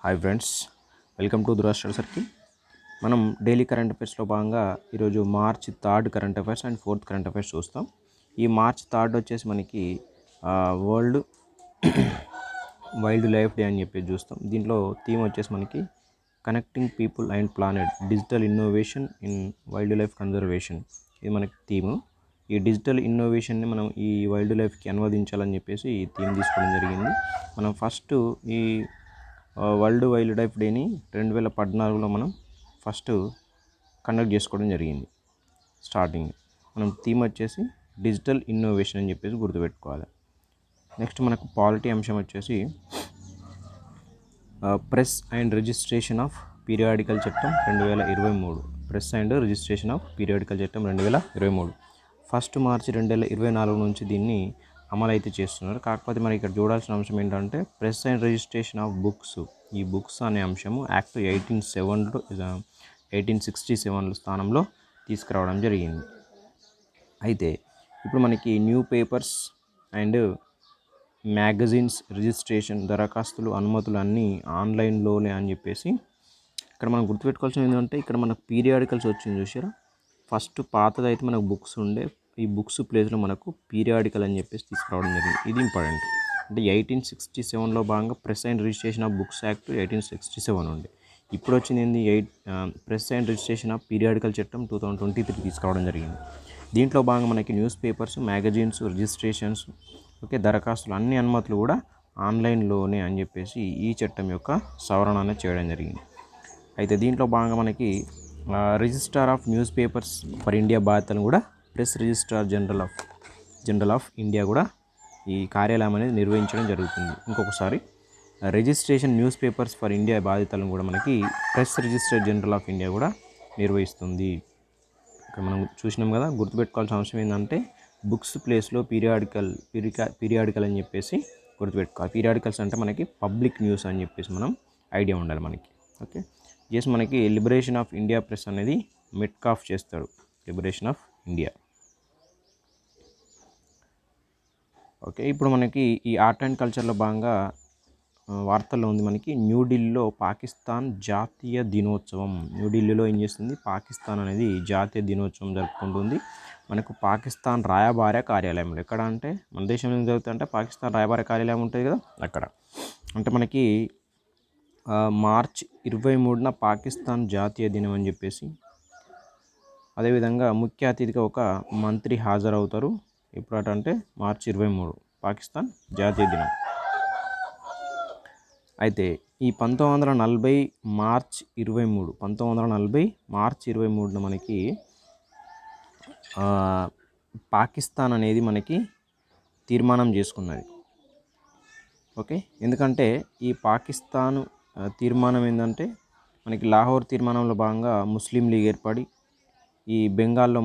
Hi friends, welcome to Dura study circle. మనం daily current అఫైర్స్లో భాగంగా ఈరోజు March 3 current affairs and 4 current affairs చూస్తాం. ఈ మార్చ్ 3 వచ్చేసి మనకి వరల్డ్ వైల్డ్ లైఫ్ డే అని చెప్పి చూస్తాం. దీంట్లో థీమ్ వచ్చేసి మనకి connecting people and planet digital innovation in wild life conservation. ఇది మనకి థీము. ఈ డిజిటల్ ఇన్నోవేషన్ని మనం ఈ వైల్డ్ లైఫ్కి అనువదించాలని చెప్పేసి ఈ థీమ్ తీసుకోవడం జరిగింది. మనం ఫస్ట్ ఈ వరల్డ్ వైల్డ్ లైఫ్ డేని 2014లో మనం ఫస్ట్ కండక్ట్ చేసుకోవడం జరిగింది. స్టార్టింగ్ మనం థీమ్ వచ్చేసి డిజిటల్ ఇన్నోవేషన్ అని చెప్పేసి గుర్తుపెట్టుకోవాలి. నెక్స్ట్ మనకు పాలిటీ అంశం వచ్చేసి press and registration of periodical చట్టం 2023. Press and registration of periodical చట్టం 2023 1 మార్చి 2024 నుంచి దీన్ని అమలు అయితే చేస్తున్నారు. కాకపోతే మరి ఇక్కడ చూడాల్సిన అంశం ఏంటంటే press and registration of books. ఈ బుక్స్ అనే అంశము యాక్ట్ 1867 స్థానంలో తీసుకురావడం జరిగింది. అయితే ఇప్పుడు మనకి new papers and magazines registration దరఖాస్తులు అనుమతులు అన్నీ ఆన్లైన్లోనే అని చెప్పేసి ఇక్కడ మనం గుర్తుపెట్టుకోవాల్సింది ఏంటంటే ఇక్కడ మనకు పీరియాడికల్స్ వచ్చింది చూసారా. ఫస్ట్ పాతదైతే మనకు బుక్స్ ఉండే, ఈ బుక్స్ ప్లేస్లో మనకు పీరియాడికల్ అని చెప్పేసి తీసుకురావడం జరిగింది. ఇది ఇంపార్టెంట్. అంటే 1867లో భాగంగా press and registration of books act 1867 ఉండే. ఇప్పుడు వచ్చింది ఏంది press and registration of periodical చట్టం 2023 తీసుకురావడం జరిగింది. దీంట్లో భాగంగా మనకి న్యూస్ పేపర్స్, మ్యాగజైన్స్, రిజిస్ట్రేషన్స్, దరఖాస్తులు అన్ని అనుమతులు కూడా ఆన్లైన్లోనే అని చెప్పేసి ఈ చట్టం యొక్క సవరణ అనేది చేయడం జరిగింది. అయితే దీంట్లో భాగంగా మనకి registrar of news papers for India బాధ్యతలను కూడా press registrar general of India కూడా ఈ కార్యాలయం అనేది నిర్వహించడం జరుగుతుంది. ఇంకొకసారి registration news papers for India బాధ్యతలను కూడా మనకి press registrar general of India కూడా నిర్వహిస్తుంది. ఇక్కడ మనం చూసినాం కదా. గుర్తుపెట్టుకోవాల్సిన అవసరం ఏంటంటే బుక్స్ ప్లేస్లో పీరియాడికల్ అని చెప్పేసి గుర్తుపెట్టుకోవాలి. పీరియాడికల్స్ అంటే మనకి పబ్లిక్ న్యూస్ అని చెప్పేసి మనం ఐడియా ఉండాలి మనకి. ఓకే, జస్ట్ మనకి లిబరేషన్ ఆఫ్ ఇండియా ప్రెస్ అనేది మెట్కాఫ్ చేస్తాడు. Liberation of India. ఓకే, ఇప్పుడు మనకి ఈ ఆర్ట్ అండ్ కల్చర్లో భాగంగా వార్తల్లో ఉంది మనకి న్యూఢిల్లీలో పాకిస్తాన్ జాతీయ దినోత్సవం. న్యూఢిల్లీలో ఏం చేస్తుంది, పాకిస్తాన్ అనేది జాతీయ దినోత్సవం జరుపుకుంటుంది. మనకు పాకిస్తాన్ రాయబార కార్యాలయం ఎక్కడ అంటే మన దేశంలో ఏం జరుగుతుందంటే పాకిస్తాన్ రాయబార కార్యాలయం ఉంటుంది కదా అక్కడ. అంటే మనకి మార్చ్ 23న పాకిస్తాన్ జాతీయ దినం అని చెప్పేసి, అదేవిధంగా ముఖ్య అతిథిగా ఒక మంత్రి హాజరవుతారు. ఎప్పుడు అంటే మార్చి 23 పాకిస్తాన్ జాతీయ దినం. అయితే ఈ 1940 మార్చ్ 23న మనకి పాకిస్తాన్ అనేది మనకి తీర్మానం చేసుకున్నది. ఓకే, ఎందుకంటే ఈ పాకిస్తాన్ తీర్మానం ఏంటంటే మనకి లాహోర్ తీర్మానంలో భాగంగా ముస్లిం లీగ్ ఏర్పడి ఈ బెంగాల్లో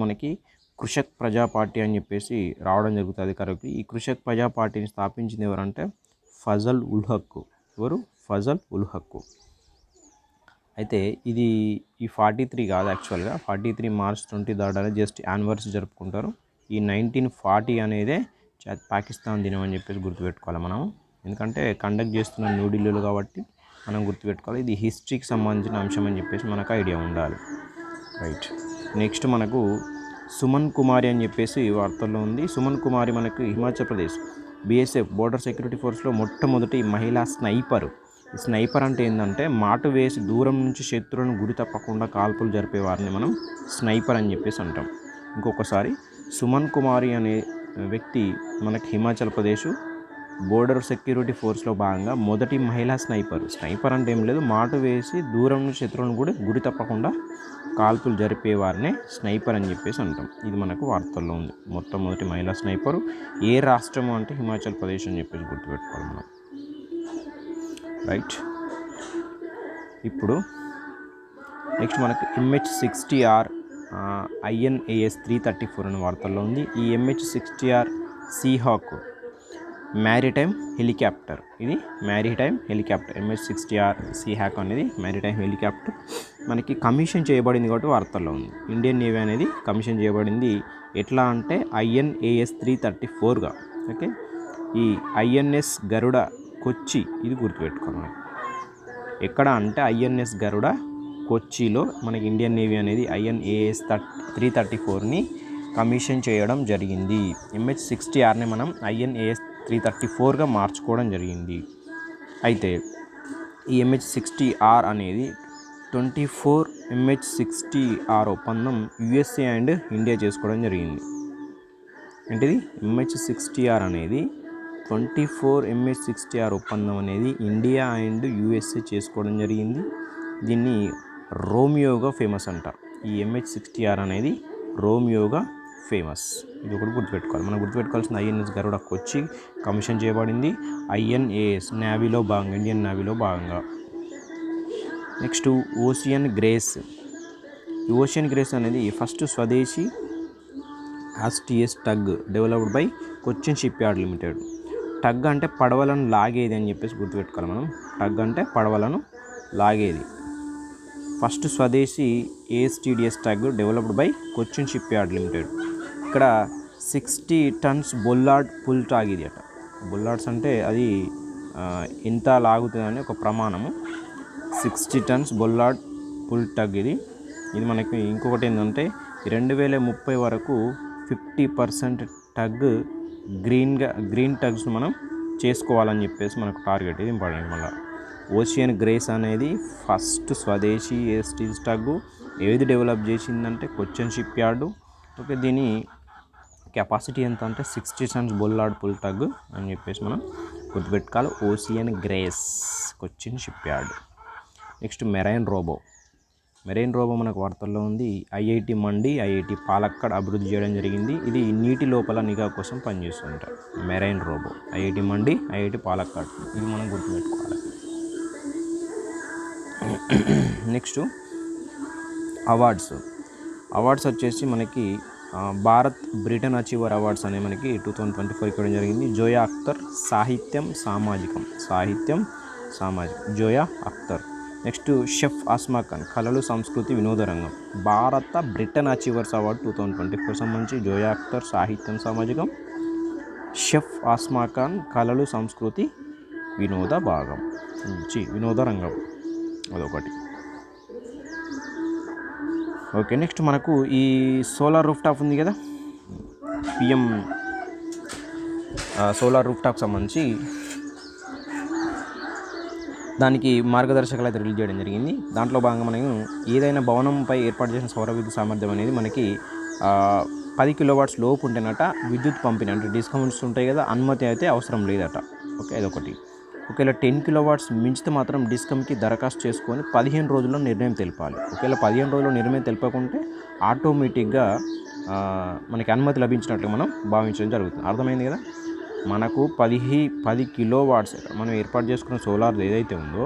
మనకి కృషక్ ప్రజా పార్టీ అని చెప్పేసి రావడం జరుగుతుంది అధికారంలోకి. ఈ కృషక్ ప్రజా పార్టీని స్థాపించింది ఎవరంటే ఫజల్ ఉల్ హక్. ఎవరు? ఫజల్ ఉల్ హక్. అయితే ఇది ఈ 43 కాదు, యాక్చువల్గా 43 మార్చ్ 23 అనేది జస్ట్ యానివర్సరీ జరుపుకుంటారు. ఈ 1940 అనేదే పాకిస్తాన్ దినం అని చెప్పేసి గుర్తుపెట్టుకోవాలి మనం. ఎందుకంటే కండక్ట్ చేస్తున్న న్యూఢిల్లీలో కాబట్టి మనం గుర్తుపెట్టుకోవాలి. ఇది హిస్టరీకి సంబంధించిన అంశం అని చెప్పేసి మనకు ఐడియా ఉండాలి. రైట్, నెక్స్ట్ మనకు సుమన్ కుమారి అని చెప్పేసి వార్తల్లో ఉంది. సుమన్ కుమారి మనకు Himachal Pradesh BSF border security ఫోర్స్లో మొట్టమొదటి మహిళా స్నైపర్. ఈ స్నైపర్ అంటే ఏంటంటే మాటు వేసి దూరం నుంచి శత్రువులను గురి తప్పకుండా కాల్పులు జరిపే వారిని మనం స్నైపర్ అని చెప్పేసి అంటాం. ఇంకొకసారి సుమన్ కుమారి అనే వ్యక్తి మనకి హిమాచల్ ప్రదేశ్ బోర్డర్ సెక్యూరిటీ ఫోర్స్లో భాగంగా మొదటి మహిళా స్నైపర్. స్నైపర్ అంటే ఏం లేదు, మాటు వేసి దూరం నుంచి శత్రువులను కూడా గురి తప్పకుండా కాల్పులు జరిపే వారినే స్నైపర్ అని చెప్పేసి అంటాం. ఇది మనకు వార్తల్లో ఉంది. మొట్టమొదటి మహిళా స్నైపరు ఏ రాష్ట్రము అంటే హిమాచల్ ప్రదేశ్ అని చెప్పేసి గుర్తుపెట్టుకోవాలి మనం. రైట్, ఇప్పుడు నెక్స్ట్ మనకు MH-60R INAS 334 అనే వార్తల్లో ఉంది. ఈ MH-60R సీహాక్ మ్యారిటైమ్ హెలికాప్టర్. ఇది మ్యారిటైమ్ హెలికాప్టర్. MH-60R సీహాక్ అనేది మ్యారిటైమ్ హెలికాప్టర్ మనకి కమిషన్ చేయబడింది కాబట్టి వార్తల్లో ఉంది. ఇండియన్ నేవీ అనేది కమిషన్ చేయబడింది. ఎట్లా అంటే INAS 334గా. ఓకే, ఈ ఐఎన్ఎస్ గరుడ కొచ్చి, ఇది గుర్తుపెట్టుకోవాలి. ఎక్కడ అంటే ఐఎన్ఎస్ గరుడ కొచ్చిలో మనకి ఇండియన్ నేవీ అనేది INAS 334ని కమిషన్ చేయడం జరిగింది. MH-60Rని మనం INAS 334గా మార్చుకోవడం జరిగింది. అయితే ఈ MH-60R అనేది 24 MH-60R ఒప్పందం USA అండ్ ఇండియా చేసుకోవడం జరిగింది. ఏంటిది? MH-60R అనేది 24 MH-60R ఒప్పందం అనేది ఇండియా అండ్ USA చేసుకోవడం జరిగింది. దీన్ని రోమియోగా ఫేమస్ అంట. ఈ MH-60R అనేది రోమియోగా ఫేమస్. ఇది ఒకటి గుర్తుపెట్టుకోవాలి. మనం గుర్తుపెట్టుకోవాల్సిన INS గరుడ కొచ్చి కమిషన్ చేయబడింది INAS నేవీలో భాగంగా, ఇండియన్ నేవీలో భాగంగా. Next ocean grace. ఈ ఓషియన్ గ్రేస్ అనేది ఫస్ట్ స్వదేశీ STS tug developed by Cochin ship yard limited. Tug అంటే పడవలను లాగేది అని చెప్పేసి గుర్తుపెట్టుకోవాలి మనం. టగ్ అంటే పడవలను లాగేది. ఫస్ట్ స్వదేశీ ASTDS tug developed by Cochin ship yard limited. ఇక్కడ 60 tons బొల్లార్డ్ పుల్ టాగ్ ఇది అట. బొల్లార్డ్స్ అంటే అది ఎంత లాగుతుందని ఒక ప్రమాణము. 60 tons బొల్లార్డ్ పుల్ టగ్ ఇది. మనకి ఇంకొకటి ఏంటంటే 2030 వరకు 50% టగ్ గ్రీన్ టగ్స్ మనం చేసుకోవాలని చెప్పేసి మనకు టార్గెట్. ఇది ఇంపార్టెంట్. మళ్ళీ ఓషియన్ గ్రేస్ అనేది ఫస్ట్ స్వదేశీ ASTS టగ్ ఏది డెవలప్ చేసిందంటే కొచ్చిన్ షిప్ యార్డు. ఓకే, దీని కెపాసిటీ ఎంత అంటే 60 tons బొల్లార్డ్ పుల్ టగ్ అని చెప్పేసి మనం గుర్తుపెట్టుకోవాలి. Ocean grace, Cochin shipyard. Next marine robo. Marine robo మనకు వార్తల్లో ఉంది. IIT మండి, IIT పాలక్కడ్ అభివృద్ధి చేయడం జరిగింది. ఇది నీటి లోపల నిఘా కోసం పనిచేస్తుంటారు. మెరైన్ రోబో IIT మండి, IIT పాలక్కడ్, ఇది మనం గుర్తుపెట్టుకోవాలి. నెక్స్ట్ అవార్డ్స్ వచ్చేసి మనకి భారత్ బ్రిటన్ అచీవర్ అవార్డ్స్ అనేవి మనకి 2024 ఇవ్వడం జరిగింది. జోయా అఖ్తర్ సాహిత్యం సామాజికం, జోయా అఖ్తర్. నెక్స్ట్ షెఫ్ ఆస్మా ఖాన్ కళలు సంస్కృతి వినోద రంగం. భారత బ్రిటన్ అచీవర్స్ అవార్డు 2024 సంబంధించి జోయా అఖ్తర్ సాహిత్యం సామాజికం, షెఫ్ ఆస్మా ఖాన్ కళలు సంస్కృతి వినోద రంగం, అదొకటి. ఓకే, నెక్స్ట్ మనకు ఈ సోలార్ రూఫ్ టాప్ ఉంది కదా, PM సోలార్ రూఫ్ టాప్ సంబంధించి దానికి మార్గదర్శకాలు అయితే రిలీజ్ చేయడం జరిగింది. దాంట్లో భాగంగా మనం ఏదైనా భవనంపై ఏర్పాటు చేసిన సౌర విద్యుత్ సామర్థ్యం అనేది మనకి 10 kW లోపు ఉంటేనట విద్యుత్ పంపిణీ అంటే డిస్కౌంట్స్ ఉంటాయి కదా, అనుమతి అయితే అవసరం లేదట. ఓకే, అదొకటి. ఒకవేళ 10 kW మించితే మాత్రం డిస్కమ్కి దరఖాస్తు చేసుకొని 15 రోజుల్లో నిర్ణయం తెలపాలి. ఒకవేళ 15 రోజుల్లో నిర్ణయం తెలపకుంటే ఆటోమేటిక్గా మనకి అనుమతి లభించినట్లు మనం భావించడం జరుగుతుంది. అర్థమైంది కదా. మనకు 10 kW మనం ఏర్పాటు చేసుకున్న సోలార్ ఏదైతే ఉందో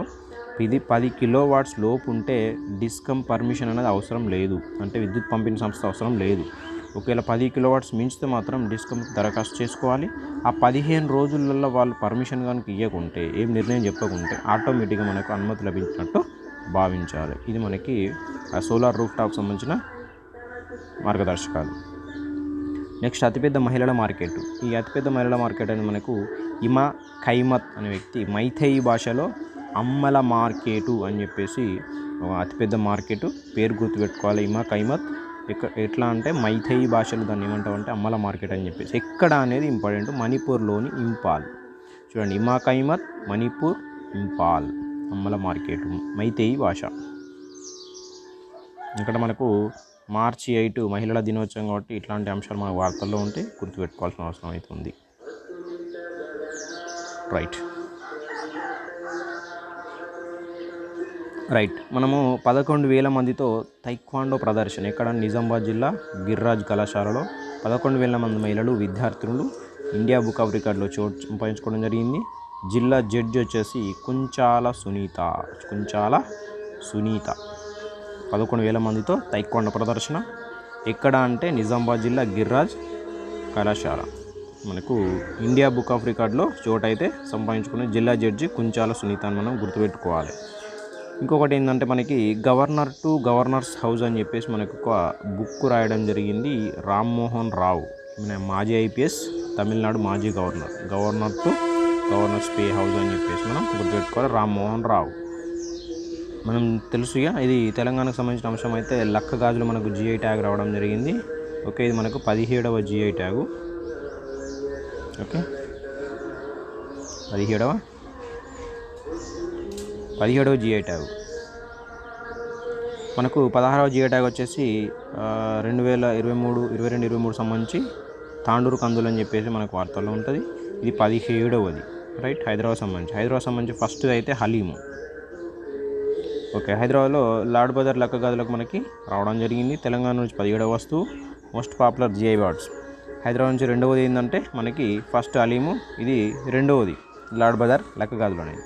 ఇది 10 kW లోపు ఉంటే డిస్కమ్ పర్మిషన్ అనేది అవసరం లేదు, అంటే విద్యుత్ పంపిణీ సంస్థ అవసరం లేదు. ఒకవేళ 10 kW మించితే మాత్రం డిస్కమ్కి దరఖాస్తు చేసుకోవాలి. ఆ 15 రోజులలో వాళ్ళు పర్మిషన్ కనుక ఇవ్వకుంటే, ఏం నిర్ణయం చెప్పకుంటే ఆటోమేటిక్గా మనకు అనుమతి లభించినట్టు భావించాలి. ఇది మనకి ఆ సోలార్ రూఫ్ టాప్ సంబంధించిన మార్గదర్శకాలు. నెక్స్ట్ అతిపెద్ద మహిళల మార్కెట్. ఈ అతిపెద్ద మహిళల మార్కెట్ అనేది మనకు ఇమా ఖైమత్ అనే వ్యక్తి మైథేయి భాషలో అమ్మల మార్కెటు అని చెప్పేసి అతిపెద్ద మార్కెట్ పేరు గుర్తుపెట్టుకోవాలి. ఇమా ఖైమత్ ఎట్లా అంటే మైథేయి భాషలో దాన్ని ఏమంటామంటే అమ్మల మార్కెట్ అని చెప్పేసి. ఎక్కడ అనేది ఇంపార్టెంట్, మణిపూర్లోని ఇంపాల్. చూడండి, ఇమా ఖైమత్, మణిపూర్, ఇంపాల్, అమ్మల మార్కెట్, మైథేయి భాష. ఇక్కడ మనకు March 8 మహిళల దినోత్సవం కాబట్టి ఇట్లాంటి అంశాలు మన వార్తల్లో ఉంటే గుర్తుపెట్టుకోవాల్సిన అవసరం అవుతుంది. రైట్ మనము 11,000 మందితో తైక్వాండో ప్రదర్శన ఎక్కడ నిజామాబాద్ జిల్లా గిర్రాజ్ కళాశాలలో 11,000 మంది మహిళలు విద్యార్థులు ఇండియా బుక్ ఆఫ్ రికార్డులో చోటు సంపాదించుకోవడం జరిగింది. జిల్లా జడ్జి వచ్చేసి కుంచాల సునీత. 11,000 మందితో తైక్వాండో ప్రదర్శన ఎక్కడ అంటే నిజామాబాద్ జిల్లా గిర్రాజ్ కళాశాల. మనకు ఇండియా బుక్ ఆఫ్ రికార్డులో చోటు అయితే సంపాదించుకునే జిల్లా జడ్జి కుంచాల సునీత అని మనం గుర్తుపెట్టుకోవాలి. ఇంకొకటి ఏంటంటే మనకి గవర్నర్ టు గవర్నర్స్ హౌస్ అని చెప్పేసి మనకు ఒక బుక్ రాయడం జరిగింది. రామ్మోహన్ రావు, మన మాజీ IPS తమిళనాడు మాజీ governor to governors pay house అని చెప్పేసి మనం గుర్తుపెట్టుకోవాలి. రామ్మోహన్ రావు మనం తెలుసుగా, ఇది తెలంగాణకు సంబంధించిన అంశం. అయితే లక్క గాజులు మనకు జిఐ ట్యాగ్ రావడం జరిగింది. ఓకే, ఇది మనకు 17వ జిఐ ట్యాగు. ఓకే, 17వ జిఐ ట్యాగు. మనకు 16వ జిఐ ట్యాగ్ వచ్చేసి 2023 సంబంధించి తాండూరు కందులు అని చెప్పేసి మనకు వార్తల్లో ఉంటుంది. ఇది 17వది, రైట్. హైదరాబాద్ సంబంధించి ఫస్ట్ అయితే హలీము. ఓకే, హైదరాబాద్లో లాడ్ బజార్ లక్క గాజులకు మనకి రావడం జరిగింది. తెలంగాణ నుంచి 17వ వస్తువు, most popular GI awards. Hyderabad నుంచి రెండవది ఏంటంటే మనకి ఫస్ట్ హలీము, ఇది రెండవది లాడ్ బజార్ లక్క గాజులు అనేది.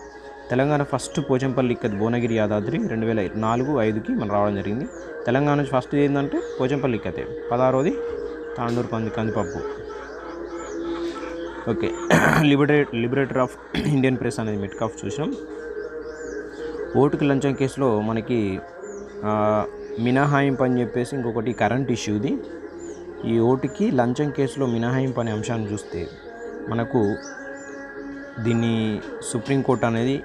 తెలంగాణ ఫస్ట్ పోచంపల్లి ఇక్కత్ భువనగిరి యాదాద్రి 2004-05కి మనం రావడం జరిగింది. తెలంగాణ నుంచి ఫస్ట్ ఏంటంటే పోచంపల్లి ఇక్కతే. 16వది తాండూరు కందిపప్పు. Okay, liberator of Indian press అనేది మెట్కాఫ్ చూసినాం. ఓటుకి లంచం కేసులో మనకి మినహాయింపు అని చెప్పేసి ఇంకొకటి కరెంట్ ఇష్యూది. ఈ ఓటుకి లంచం కేసులో మినహాయింపు అనే అంశాన్ని చూస్తే మనకు దీన్ని సుప్రీంకోర్టు అనేది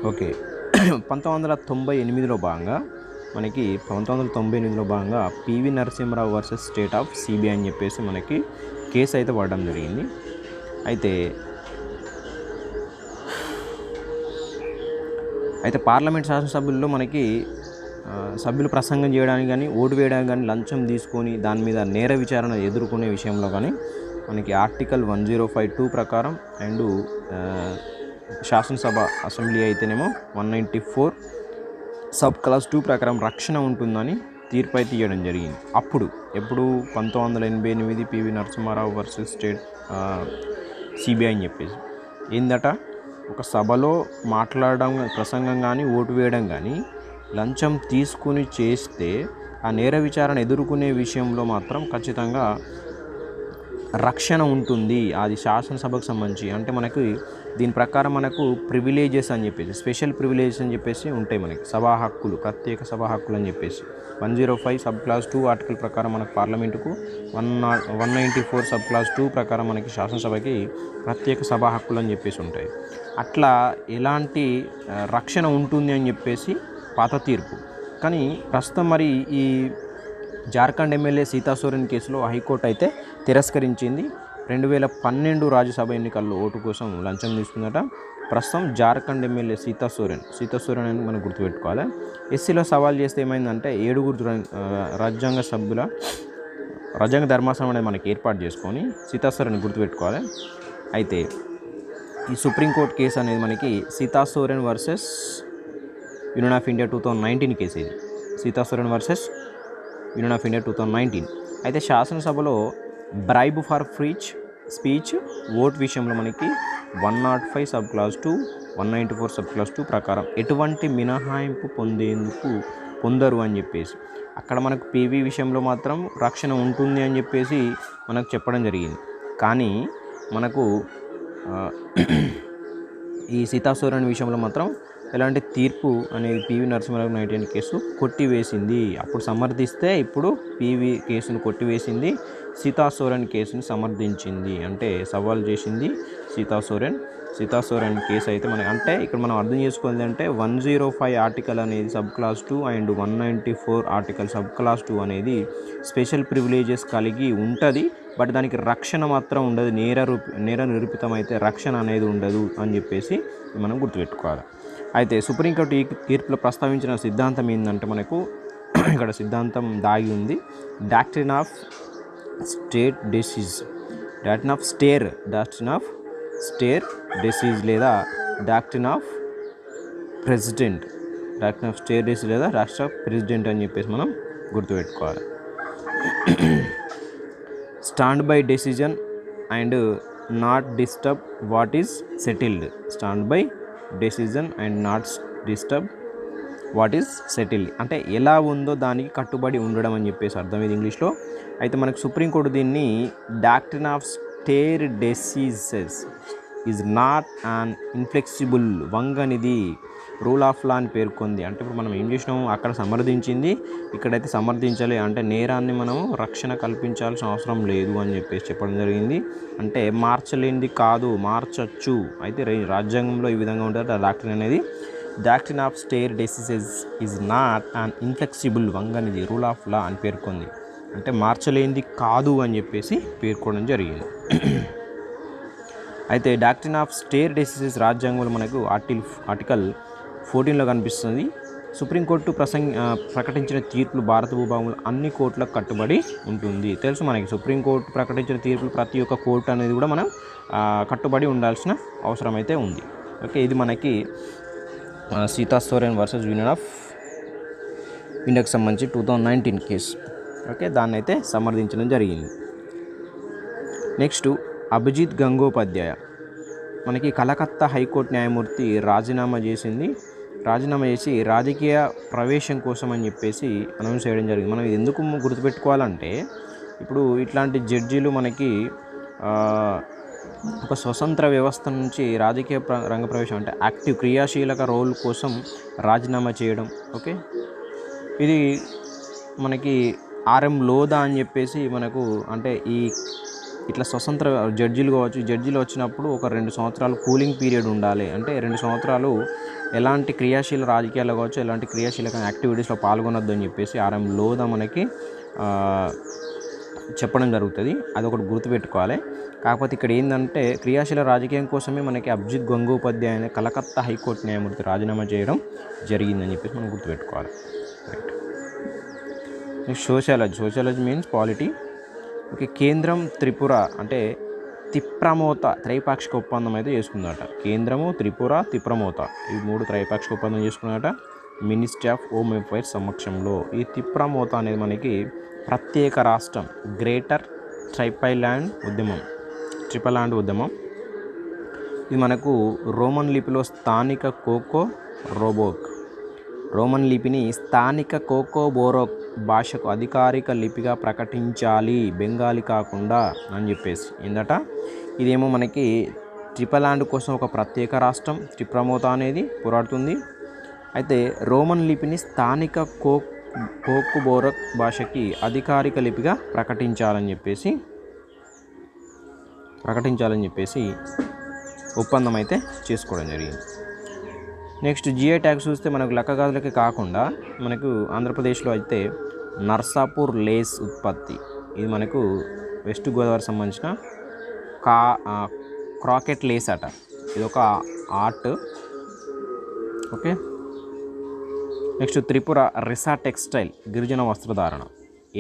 ఓకే 1998లో భాగంగా మనకి 1998లో భాగంగా PV Narasimha Rao versus state of CBI అని చెప్పేసి మనకి కేసు అయితే పడడం జరిగింది. అయితే పార్లమెంట్ శాసనసభ్యుల్లో మనకి సభ్యులు ప్రసంగం చేయడానికి కానీ ఓటు వేయడానికి కానీ లంచం తీసుకొని దాని మీద నేర విచారణ ఎదుర్కొనే విషయంలో కానీ మనకి ఆర్టికల్ 1052 ప్రకారం అండ్ శాసనసభ అసెంబ్లీ అయితేనేమో 194 సబ్ క్లాస్ 2 ప్రకారం రక్షణ ఉంటుందని తీర్పు అయితే ఇవ్వడం జరిగింది. ఎప్పుడు 1988 PV Narasimha Rao versus state CBI అని చెప్పేసి ఏందట, ఒక సభలో మాట్లాడడం ప్రసంగం కానీ ఓటు వేయడం కానీ లంచం తీసుకుని చేస్తే ఆ నేర విచారణ ఎదుర్కొనే విషయంలో మాత్రం ఖచ్చితంగా రక్షణ ఉంటుంది. అది శాసనసభకు సంబంధించి. అంటే మనకి దీని ప్రకారం మనకు ప్రివిలేజెస్ అని చెప్పేసి, స్పెషల్ ప్రివిలేజెస్ అని చెప్పేసి ఉంటాయి మనకి. సభా హక్కులు, ప్రత్యేక సభా హక్కులు అని చెప్పేసి 105 సబ్ క్లాస్ 2 ఆర్టికల్ ప్రకారం మనకు పార్లమెంటుకు, 194 సబ్ క్లాస్ 2 ప్రకారం మనకి శాసనసభకి ప్రత్యేక సభా హక్కులు అని చెప్పేసి ఉంటాయి. అట్లా ఎలాంటి రక్షణ ఉంటుంది అని చెప్పేసి పాత తీర్పు. కానీ ప్రస్తుతం మరి ఈ జార్ఖండ్ ఎమ్మెల్యే సీతా సోరెన్ కేసులో హైకోర్టు అయితే తిరస్కరించింది. 2012 రాజ్యసభ ఎన్నికల్లో ఓటు కోసం లంచం తీసుకుందట. ప్రస్తుతం జార్ఖండ్ ఎమ్మెల్యే సీతా సోరెన్ అని మనం గుర్తుపెట్టుకోవాలి. ఎస్సీలో సవాల్ చేస్తే ఏమైందంటే 7 రాజ్యాంగ ధర్మాసనం అనేది మనకి ఏర్పాటు చేసుకొని సీతా సోరెన్ గుర్తుపెట్టుకోవాలి. అయితే ఈ సుప్రీంకోర్టు కేసు అనేది మనకి Sita Soren versus union of India 2019 case. ఇది Sita Soren versus union of India 2019. అయితే శాసనసభలో bribe for free speech vote విషయంలో మనకి 105 సబ్ క్లాస్ 2, 194 సబ్ క్లాస్ 2 ప్రకారం ఎటువంటి మినహాయింపు పొందరు అని చెప్పేసి అక్కడ మనకు పీవీ విషయంలో మాత్రం రక్షణ ఉంటుంది అని చెప్పేసి మనకు చెప్పడం జరిగింది. కానీ మనకు ఈ సీతా సోరెన్ విషయంలో మాత్రం ఎలాంటి తీర్పు అనేది పివి నరసింహారావు 19 కేసు కొట్టివేసింది. అప్పుడు సమర్థిస్తే ఇప్పుడు పివి కేసును కొట్టివేసింది, సీతా సోరెన్ కేసుని సమర్థించింది. అంటే సవాల్ చేసింది సీతా సోరెన్ కేసు అయితే మనకి. అంటే ఇక్కడ మనం అర్థం చేసుకోవాలి అంటే 105 ఆర్టికల్ అనేది sub class 2 and 194 article sub class 2 అనేది స్పెషల్ ప్రివిలేజెస్ కలిగి ఉంటుంది. బట్ దానికి రక్షణ మాత్రం ఉండదు. నేర నిరూపితం అయితే రక్షణ అనేది ఉండదు అని చెప్పేసి మనం గుర్తుపెట్టుకోవాలి. అయితే సుప్రీంకోర్టు ఈ తీర్పులో ప్రస్తావించిన సిద్ధాంతం ఏంటంటే మనకు ఇక్కడ సిద్ధాంతం దాగి ఉంది. డాక్ట్రిన్ ఆఫ్ స్టేర్ డెసిజ్ లేదా డాక్ట్రిన్ ఆఫ్ స్టేర్ డెసిజ్ లేదా రాష్ట్ర ప్రెసిడెంట్ అని చెప్పేసి మనం గుర్తుపెట్టుకోవాలి. Stand by decision and not disturb what is settled. Stand by decision and not disturb what is settled అంటే ఎలా ఉందో దానికి కట్టుబడి ఉండడం అని చెప్పేసి అర్థం ఇది ఇంగ్లీష్లో. అయితే మనకు సుప్రీంకోర్టు దీన్ని doctrine of stare decisis is not an inflexible, వంగనిది, రూల్ ఆఫ్ లా అని పేర్కొంది. అంటే ఇప్పుడు మనం ఏం చేసినాము, అక్కడ సమర్థించింది, ఇక్కడైతే సమర్థించాలి. అంటే నేరాన్ని మనము రక్షణ కల్పించాల్సిన అవసరం లేదు అని చెప్పేసి చెప్పడం జరిగింది. అంటే మార్చలేనిది కాదు, మార్చచ్చు. అయితే రాజ్యాంగంలో ఈ విధంగా ఉంటుంది ఆ డాక్ట్రిన్ అనేది. Doctrine of stare decisis is not an inflexible వంగనిది రూల్ ఆఫ్ లా అని పేర్కొంది. అంటే మార్చలేనిది కాదు అని చెప్పేసి పేర్కొనడం జరిగింది. అయితే డాక్ట్రిన్ ఆఫ్ స్టేర్ డెసిసెస్ రాజ్యాంగంలో మనకు ఆర్టికల్ 14లో కనిపిస్తుంది. సుప్రీంకోర్టు ప్రకటించిన తీర్పులు భారత భూభాగంలో అన్ని కోర్టులకు కట్టుబడి ఉంటుంది. తెలుసు మనకి, సుప్రీంకోర్టు ప్రకటించిన తీర్పులు ప్రతి ఒక్క కోర్టు అనేది కూడా మనం కట్టుబడి ఉండాల్సిన అవసరం అయితే ఉంది. ఓకే, ఇది మనకి Sita Soren versus union of ఇండియాకి సంబంధించి 2019 కేసు. ఓకే, దాన్ని అయితే సమర్థించడం జరిగింది. నెక్స్ట్ అభిజిత్ గంగోపాధ్యాయ మనకి కలకత్తా హైకోర్టు న్యాయమూర్తి రాజీనామా చేసి రాజకీయ ప్రవేశం కోసం అని చెప్పేసి అనౌన్స్ చేయడం జరిగింది. మనం ఇది ఎందుకు గుర్తుపెట్టుకోవాలంటే, ఇప్పుడు ఇట్లాంటి జడ్జీలు మనకి ఒక స్వతంత్ర వ్యవస్థ నుంచి రాజకీయ రంగ ప్రవేశం అంటే యాక్టివ్ క్రియాశీలక రోల్ కోసం రాజీనామా చేయడం. ఓకే, ఇది మనకి ఆర్ఎం లోధా అని చెప్పేసి మనకు అంటే ఇట్లా స్వతంత్ర జడ్జీలు వచ్చినప్పుడు ఒక 2 సంవత్సరాలు కూలింగ్ పీరియడ్ ఉండాలి. అంటే 2 సంవత్సరాలు ఎలాంటి క్రియాశీల రాజకీయాల్లో కావచ్చు, ఎలాంటి క్రియాశీలక యాక్టివిటీస్లో పాల్గొనొద్దు అని చెప్పేసి ఆర్ఎం లోధా మనకి చెప్పడం జరుగుతుంది. అదొకటి గుర్తుపెట్టుకోవాలి. కాకపోతే ఇక్కడ ఏంటంటే క్రియాశీల రాజకీయం కోసమే మనకి అభిజిత్ గంగోపాధ్యాయ అనే కలకత్తా హైకోర్టు న్యాయమూర్తి రాజీనామా చేయడం జరిగిందని చెప్పేసి మనం గుర్తుపెట్టుకోవాలి. Right. Next sociology means polity. Okay, కేంద్రం త్రిపుర అంటే తిప్రమోత త్రైపాక్షిక ఒప్పందం అయితే చేసుకుందట. కేంద్రము, త్రిపుర, తిప్రమోత ఈ 3 త్రైపాక్షిక ఒప్పందం చేసుకున్నట మినిస్ట్రీ ఆఫ్ హోమ్ అఫైర్స్ సమక్షంలో. ఈ తిప్రమోత అనేది మనకి ప్రత్యేక రాష్ట్రం గ్రేటర్ ట్రిపలాండ్ ఉద్యమం. ఇది మనకు రోమన్ లిపిలో స్థానిక రోమన్ లిపిని స్థానిక కోకోబోరోక్ భాషకు అధికారిక లిపిగా ప్రకటించాలి, బెంగాలీ కాకుండా అని చెప్పేసి ఏందట. ఇదేమో మనకి ట్రిపలాండ్ కోసం ఒక ప్రత్యేక రాష్ట్రం త్రిప్రమోత అనేది పోరాడుతుంది. అయితే రోమన్ లిపిని స్థానిక కోకోబోరోక్ భాషకి అధికారిక లిపిగా ప్రకటించాలని చెప్పేసి ఒప్పందం అయితే చేసుకోవడం జరిగింది. నెక్స్ట్ జిఐ ట్యాగ్ చూస్తే మనకు లక్కగాజులకి కాకుండా మనకు ఆంధ్రప్రదేశ్లో అయితే నర్సాపూర్ లేస్ ఉత్పత్తి, ఇది మనకు వెస్ట్ గోదావరి సంబంధించిన క్రాకెట్ లేస్ అట. ఇది ఒక art. Okay, next Tripura risa textile గిరిజన వస్త్రధారణ.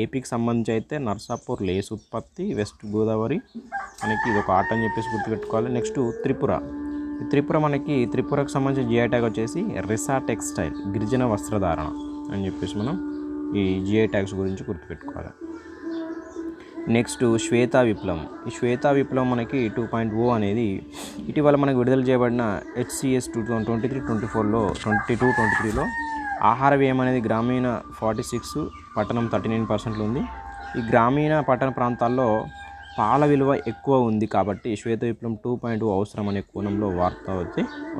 ఏపీకి సంబంధించి అయితే నర్సాపూర్ లేస్ ఉత్పత్తి, వెస్ట్ గోదావరి మనకి ఇది ఒక ఆర్ట్ అని చెప్పేసి గుర్తుపెట్టుకోవాలి. నెక్స్ట్ త్రిపురకు సంబంధించిన జిఐ ట్యాగ్ వచ్చేసి రిసా టెక్స్టైల్ గిరిజన వస్త్రధారణ అని చెప్పేసి మనం ఈ జిఐ ట్యాగ్స్ గురించి గుర్తుపెట్టుకోవాలి. నెక్స్ట్ శ్వేతా విప్లవం. ఈ శ్వేతా విప్లవం మనకి 2.0 అనేది ఇటీవల మనకు విడుదల చేయబడిన HCS 2023-24లో ఆహార వ్యయం అనేది గ్రామీణ 46, పట్టణం 39% ఉంది. ఈ గ్రామీణ పట్టణ ప్రాంతాల్లో పాల విలువ ఎక్కువ ఉంది కాబట్టి శ్వేత విప్లవం 2.0 అవసరం అనే కోణంలో వార్త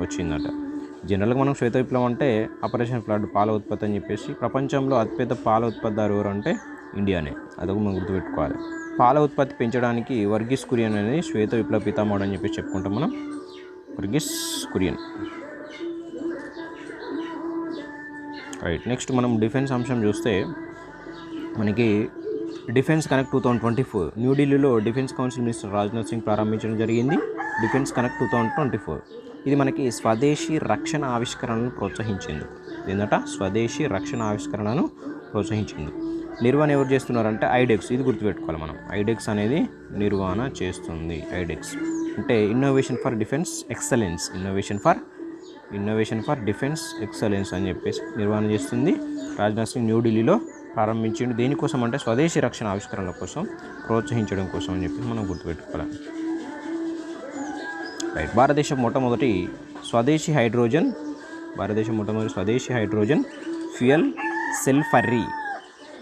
వచ్చిందట. జనరల్గా మనం శ్వేత విప్లవం అంటే ఆపరేషన్ ఫ్లడ్ పాల ఉత్పత్తి అని చెప్పేసి, ప్రపంచంలో అతిపెద్ద పాల ఉత్పత్తిదారు ఎవరు అంటే ఇండియానే, అదొక మనం గుర్తుపెట్టుకోవాలి. పాల ఉత్పత్తి పెంచడానికి వర్గీస్ కురియన్ అనేది శ్వేత విప్లవ పితామహుడు అని చెప్పేసి చెప్పుకుంటాం మనం. వర్గీస్ కురియన్. రైట్. నెక్స్ట్ మనం డిఫెన్స్ అంశం చూస్తే మనకి డిఫెన్స్ కనెక్ట్ 2024 న్యూఢిల్లీలో defence council minister Rajnath Singh ప్రారంభించడం జరిగింది. డిఫెన్స్ కనెక్ట్ 2024 ఇది మనకి స్వదేశీ రక్షణ ఆవిష్కరణలను ప్రోత్సహించింది. ఏంటంట స్వదేశీ రక్షణ ఆవిష్కరణను ప్రోత్సహించింది. నిర్వహణ ఎవరు చేస్తున్నారంటే ఐడెక్స్. ఇది గుర్తుపెట్టుకోవాలి మనం. ఐడెక్స్ అనేది నిర్వహణ చేస్తుంది. ఐడెక్స్ అంటే innovation for defence excellence, innovation for defence excellence అని చెప్పేసి నిర్వహణ చేస్తుంది. రాజ్నాథ్ సింగ్ న్యూఢిల్లీలో ప్రారంభించింది. దేనికోసం అంటే స్వదేశీ రక్షణ ఆవిష్కరణల కోసం ప్రోత్సహించడం కోసం అని చెప్పి మనం గుర్తుపెట్టుకోవాలి. రైట్. భారతదేశం మొట్టమొదటి స్వదేశీ హైడ్రోజన్ ఫ్యూయల్ సెల్ ఫెర్రీ.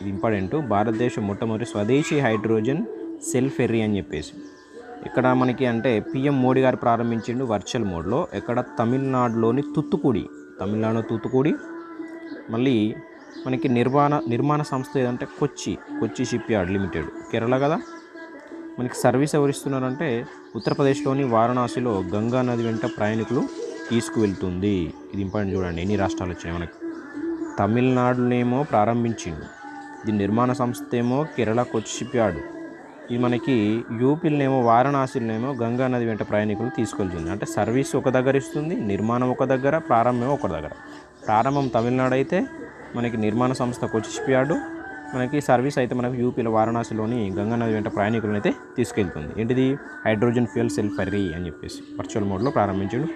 ఇది ఇంపార్టెంట్. భారతదేశం మొట్టమొదటి స్వదేశీ హైడ్రోజన్ సెల్ ఫెర్రీ అని చెప్పేసి ఇక్కడ మనకి అంటే పిఎం మోడీ గారు ప్రారంభించిండు వర్చువల్ మోడ్లో. ఎక్కడ తమిళనాడులోని తుత్తుకుడి తమిళనాడు తూతుకుడి. మళ్ళీ మనకి నిర్మాణ సంస్థ ఏదంటే కొచ్చి షిప్ యార్డ్ లిమిటెడ్, కేరళ కదా. మనకి సర్వీస్ ఎవరు ఇస్తున్నారంటే ఉత్తరప్రదేశ్లోని వారణాసిలో గంగా నది వెంట ప్రయాణికులు తీసుకువెళ్తుంది. ఇది ఇంపార్టెంట్, చూడండి ఎన్ని రాష్ట్రాలు వచ్చాయి మనకి. తమిళనాడునేమో ప్రారంభించింది, దీని నిర్మాణ సంస్థ ఏమో కేరళ కొచ్చి షిప్ యార్డ్. ఇది మనకి యూపీలనేమో వారణాసిలోనేమో గంగా నది వెంట ప్రయాణికులు తీసుకెళ్తుంది. అంటే సర్వీస్ ఒక దగ్గర ఇస్తుంది, నిర్మాణం ఒక దగ్గర, ప్రారంభం ఒక దగ్గర. ప్రారంభం తమిళనాడు అయితే మనకి నిర్మాణ సంస్థ కొచ్చి షిప్ యార్డు, మనకి సర్వీస్ అయితే మనకి యూపీలో వారణాసిలోని గంగా నది వెంట ప్రయాణికులను అయితే తీసుకెళ్తుంది. ఏంటిది? హైడ్రోజన్ ఫ్యూయల్ సెల్ ఫెర్రీ అని చెప్పేసి వర్చువల్ మోడ్లో ప్రారంభించాడు.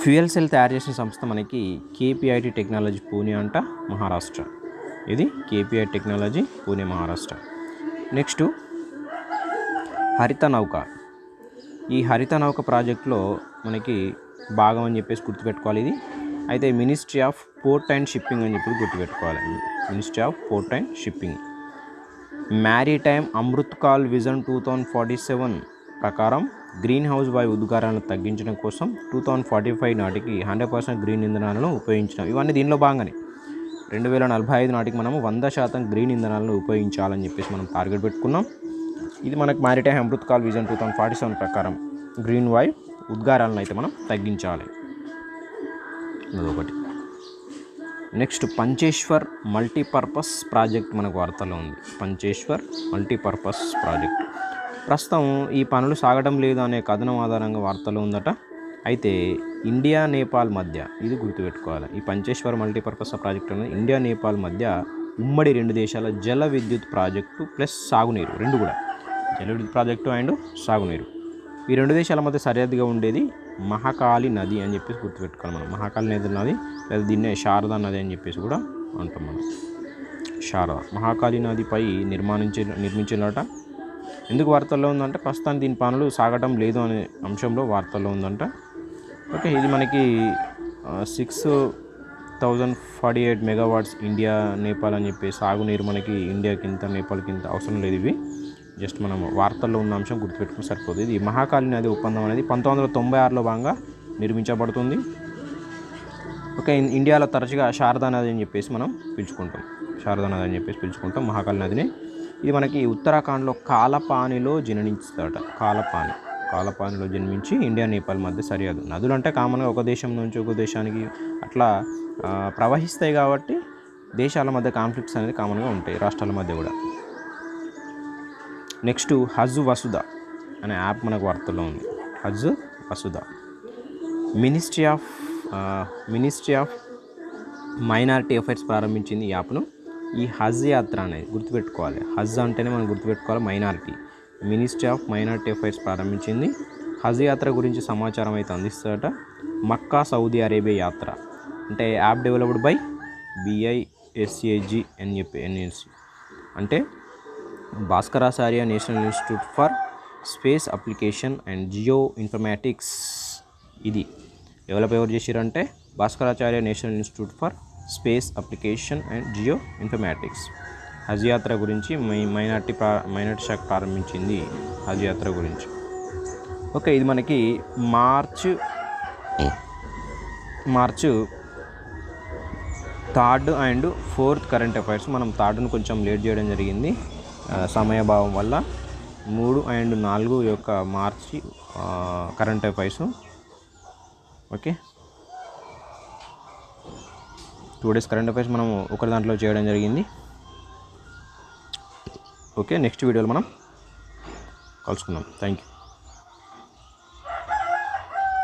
ఫ్యూయల్ సెల్ తయారు చేసిన సంస్థ మనకి కేపీఐటీ టెక్నాలజీ పూణే అంట, మహారాష్ట్ర. ఇది KPI technology Pune, Maharashtra. Next హరిత నౌక. ఈ హరిత నౌక ప్రాజెక్టులో మనకి భాగం అని చెప్పేసి గుర్తుపెట్టుకోవాలి ఇది. అయితే ministry of port and shipping అని చెప్పి గుర్తుపెట్టుకోవాలి. Ministry of port and shipping. Maritime Amrit call vision 2047 ప్రకారం గ్రీన్ హౌస్ వాయు ఉద్గారాలను తగ్గించడం కోసం 2045 నాటికి 100% గ్రీన్ ఇంధనాలను ఉపయోగించడం. ఇవన్నీ దీనిలో భాగంగానే 2045 నాటికి మనము 100% గ్రీన్ ఇంధనాలను ఉపయోగించాలని చెప్పేసి మనం టార్గెట్ పెట్టుకున్నాం. ఇది మనకు మ్యారిటైమ్ అమృత్ కాల్ విజన్ 2047 ప్రకారం గ్రీన్ వాయు ఉద్గారాలను అయితే మనం తగ్గించాలి. అదొకటి. నెక్స్ట్ పంచేశ్వర్ మల్టీపర్పస్ ప్రాజెక్ట్ మనకు వార్తలో ఉంది. పంచేశ్వర్ మల్టీపర్పస్ ప్రాజెక్ట్ ప్రస్తుతం ఈ పనులు సాగడం లేదు అనే కథనం ఆధారంగా వార్తలో ఉందట. అయితే ఇండియా నేపాల్ మధ్య, ఇది గుర్తుపెట్టుకోవాలి, ఈ పంచేశ్వర్ మల్టీపర్పస్ ప్రాజెక్ట్ అనేది ఇండియా నేపాల్ మధ్య ఉమ్మడి 2 దేశాల జల విద్యుత్ ప్రాజెక్టు ప్లస్ సాగునీరు, రెండు కూడా జల విద్యుత్ ప్రాజెక్టు అండ్ సాగునీరు. ఈ 2 దేశాల మధ్య సరిహద్దుగా ఉండేది మహాకాళి నది అని చెప్పేసి గుర్తుపెట్టుకోవాలి మనం. మహాకాళి నది లేదా దీన్నే శారదా నది అని చెప్పేసి కూడా అంటాం మనం. శారదా మహాకాళి నదిపై నిర్మించినట. ఎందుకు వార్తల్లో ఉందంటే ప్రస్తుతానికి దీని పనులు సాగటం లేదు అనే అంశంలో వార్తల్లో ఉందంట. ఓకే, ఇది మనకి 6048 మెగావాట్స్ ఇండియా నేపాల్ అని చెప్పి సాగునీరు మనకి ఇండియాకి ఇంత, నేపాల్కి ఇంత అవసరం లేదు. ఇవి జస్ట్ మనం వార్తల్లో ఉన్న అంశం గుర్తుపెట్టుకుని సరిపోతుంది. ఇది మహాకాళి నది ఒప్పందం అనేది 1996లో భాగంగా నిర్మించబడుతుంది. ఓకే, ఇండియాలో తరచుగా శారదా నది అని చెప్పేసి మనం పిలుచుకుంటాం. శారదా నది అని చెప్పేసి పిలుచుకుంటాం మహాకాళి నదిని. ఇది మనకి ఉత్తరాఖండ్లో కాలపానిలో జన్మించుతాడట. కాలపానిలో జన్మించి ఇండియా నేపాల్ మధ్య సరిహద్దు. నదులు అంటే కామన్గా ఒక దేశం నుంచి ఒక దేశానికి అట్లా ప్రవహిస్తాయి కాబట్టి దేశాల మధ్య కాన్ఫ్లిక్ట్స్ అనేది కామన్గా ఉంటాయి, రాష్ట్రాల మధ్య కూడా. నెక్స్ట్ హజ్ వసుధ అనే యాప్ మనకు వార్తల్లో ఉంది. హజ్ వసుధ మినిస్ట్రీ ఆఫ్ మైనారిటీ అఫైర్స్ ప్రారంభించింది ఈ యాప్ను. ఈ హజ్ యాత్ర అనేది గుర్తుపెట్టుకోవాలి. హజ్ అంటేనే మనం గుర్తుపెట్టుకోవాలి minority. Ministry of minority affairs ప్రారంభించింది. హజ్ యాత్ర గురించి సమాచారం అయితే అందిస్తారట. మక్కా సౌదీ అరేబియా యాత్ర అంటే యాప్ డెవలప్డ్ బై BISAG అని చెప్పి NSC అంటే Bhaskaracharya national institute for space application and geoinformatics. ఇది ఎవరు చేసిరంటే Bhaskaracharya national institute for space application and geoinformatics. హజ్ యాత్ర గురించి మైనార్టీ శాఖ ప్రారంభించింది హజ్ యాత్ర గురించి. ఓకే, ఇది మనకి March 3rd and 4th current affairs. మనం 3rdను కొంచెం లేట్ చేయడం జరిగింది సమయభావం వల్ల. 3 and 4 యొక్క మార్చి current affairs. Okay, 2 days current affairs మనం ఒకరి దాంట్లో చేయడం జరిగింది. ఓకే, నెక్స్ట్ వీడియోలో మనం కలుసుకుందాం. Thank you.